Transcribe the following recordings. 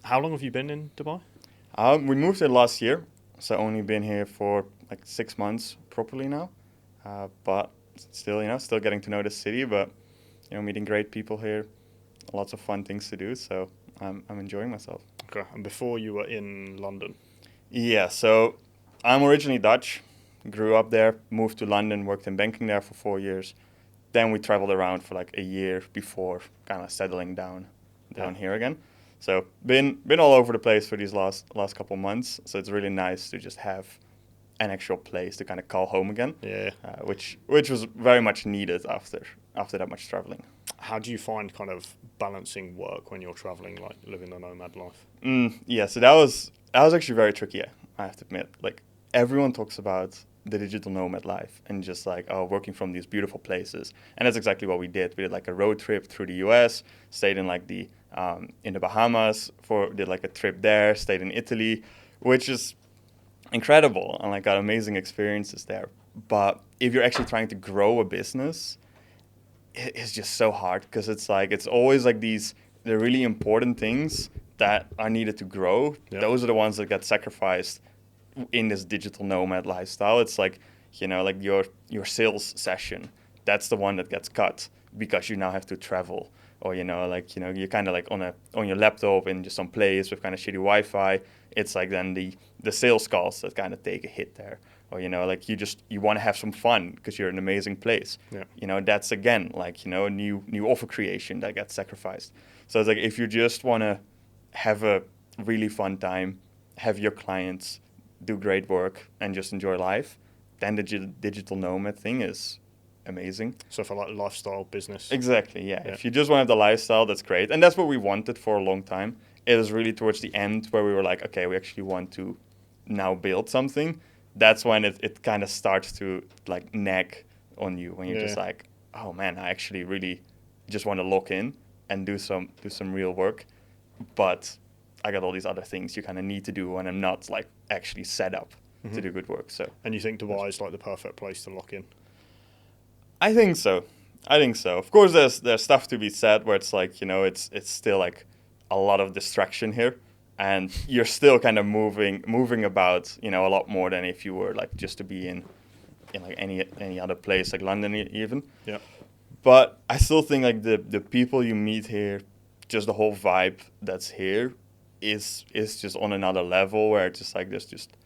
How long have you been in Dubai? We moved here last year, so only been here for like 6 months properly now. But still, still getting to know the city. But meeting great people here, lots of fun things to do. So I'm enjoying myself. Okay. And before you were in London? Yeah, so I'm originally Dutch, grew up there, moved to London, worked in banking there for 4 years. Then we traveled around for like a year before kind of settling down here again. So been all over the place for these last couple months. So it's really nice to just have an actual place to kind of call home again. Yeah. Which was very much needed after that much traveling. How do you find kind of balancing work when you're traveling, like living the nomad life? Yeah, so that was actually very tricky. I have to admit. Like everyone talks about the digital nomad life and just like working from these beautiful places, and that's exactly what we did. We did like a road trip through the U.S., stayed in like in the Bahamas did like a trip there, stayed in Italy, which is incredible and like got amazing experiences there. But if you're actually trying to grow a business, it's just so hard because it's always like the really important things that are needed to grow. Yeah. Those are the ones that get sacrificed in this digital nomad lifestyle. It's like like your sales session, that's the one that gets cut because you now have to travel, or you're kind of like on your laptop in just some place with kind of shitty Wi-Fi. It's like then the sales calls that kind of take a hit there, or like you want to have some fun because you're in an amazing place. Yeah. That's again like a new offer creation that gets sacrificed. So it's like if you just want to have a really fun time, have your clients do great work and just enjoy life, then the digital nomad thing is amazing. So for like lifestyle business. Exactly, yeah. If you just want to have the lifestyle, that's great. And that's what we wanted for a long time. It was really towards the end where we were like, okay, we actually want to now build something. That's when it kind of starts to like nag on you when you're just like, oh man, I actually really just want to lock in and do some real work. But I got all these other things you kind of need to do when I'm not like actually set up to do good work. So And you think Dubai is like the perfect place to lock in? I think so. Of course, there's stuff to be said where it's like it's still like a lot of distraction here, and you're still kind of moving about a lot more than if you were like just to be in like any other place like London even. Yeah. But I still think like the people you meet here, just the whole vibe that's here is just on another level where it's just like there's just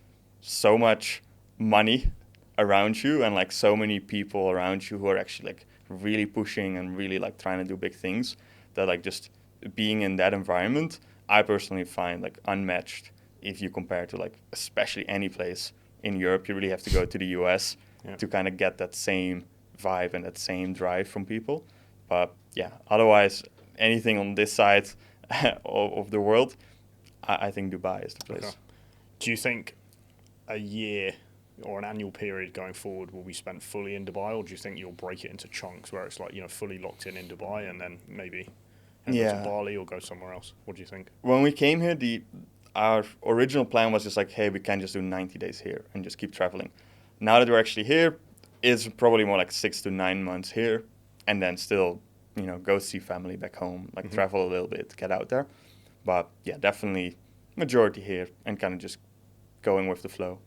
so much money around you and like so many people around you who are actually like really pushing and really like trying to do big things, that like just being in that environment I personally find like unmatched if you compare to like especially any place in Europe. You really have to go to the US to kind of get that same vibe and that same drive from people. But yeah, otherwise anything on this side of the world, I think Dubai is the place. Okay. Do you think a year or an annual period going forward will be spent fully in Dubai, or do you think you'll break it into chunks where it's like fully locked in Dubai and then maybe go to Bali or go somewhere else? What do you think? When we came here, our original plan was just like, hey, we can just do 90 days here and just keep traveling. Now that we're actually here, it's probably more like 6 to 9 months here, and then still, go see family back home, like travel a little bit, get out there. But yeah, definitely majority here and kind of just going with the flow.